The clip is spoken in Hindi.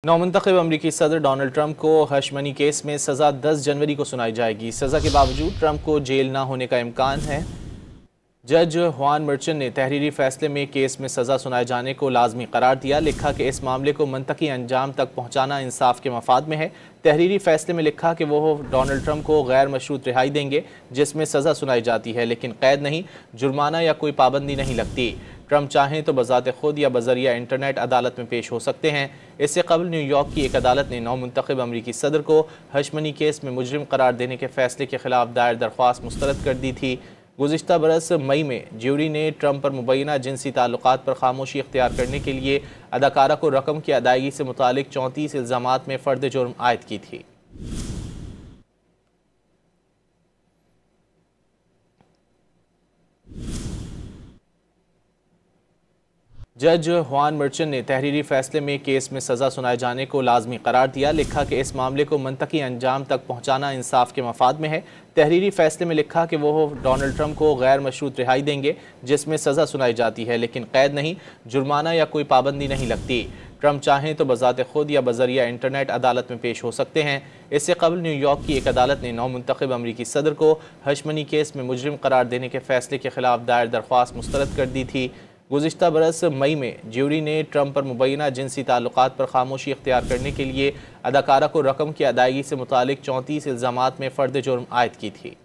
नौमुंतखब अमरीकी सदर डोनाल्ड ट्रंप को हश मनी केस में सज़ा 10 जनवरी को सुनाई जाएगी। सज़ा के बावजूद ट्रंप को जेल ना होने का इम्कान है। जज हुआन मर्चेंट ने तहरीरी फैसले में केस में सज़ा सुनाए जाने को लाजमी करार दिया। लिखा कि इस मामले को मंतकी अंजाम तक पहुँचाना इंसाफ के मफाद में है। तहरीरी फैसले में लिखा कि वो डोनाल्ड ट्रंप को गैर मशरूत रिहाई देंगे जिसमें सज़ा सुनाई जाती है, लेकिन कैद नहीं, जुर्माना या कोई पाबंदी नहीं लगती। ट्रंप चाहें तो बज़ात खुद या बज़रिया इंटरनेट अदालत में पेश हो सकते हैं। इससे कबल न्यूयॉर्क की एक अदालत ने नौमुंतखब अमरीकी सदर को हशमनी केस में मुजरिम करार देने के फैसले के खिलाफ दायर दरख्वास्त मुस्तरद कर दी थी। गुज़िश्ता बरस मई में ज्यूरी ने ट्रंप पर मुबैना जिनसी ताल्लुकात पर खामोशी इख्तियार करने के लिए अदाकारा को रकम की अदायगी से मुतालिक 34 इल्ज़ामात में फ़र्द जुर्म आयद की थी। जज हुआन मर्चेंट ने तहरीरी फैसले में केस में सज़ा सुनाए जाने को लाजमी करार दिया। लिखा कि इस मामले को मंतकी अंजाम तक पहुँचाना इंसाफ के मफाद में है। तहरीरी फैसले में लिखा कि वो डोनाल्ड ट्रंप को गैर मशरूत रिहाई देंगे जिसमें सज़ा सुनाई जाती है, लेकिन कैद नहीं, जुर्माना या कोई पाबंदी नहीं लगती। ट्रंप चाहें तो बज़ात खुद या बज़रिया इंटरनेट अदालत में पेश हो सकते हैं। इससे कबल न्यूयॉर्क की एक अदालत ने नौमुंतखब अमरीकी सदर को हशमनी केस में मुजरिम करार देने के फैसले के खिलाफ दायर दरख्वास्त मुस्तरद कर दी थी। गुज़िश्ता बरस मई में ज्यूरी ने ट्रंप पर मुबैना जिनसी ताल्लुकात पर खामोशी इख्तियार करने के लिए अदाकारा को रकम की अदायगी से मुतालिक 34 इल्ज़ामात में फ़र्द जुर्म आयद की थी।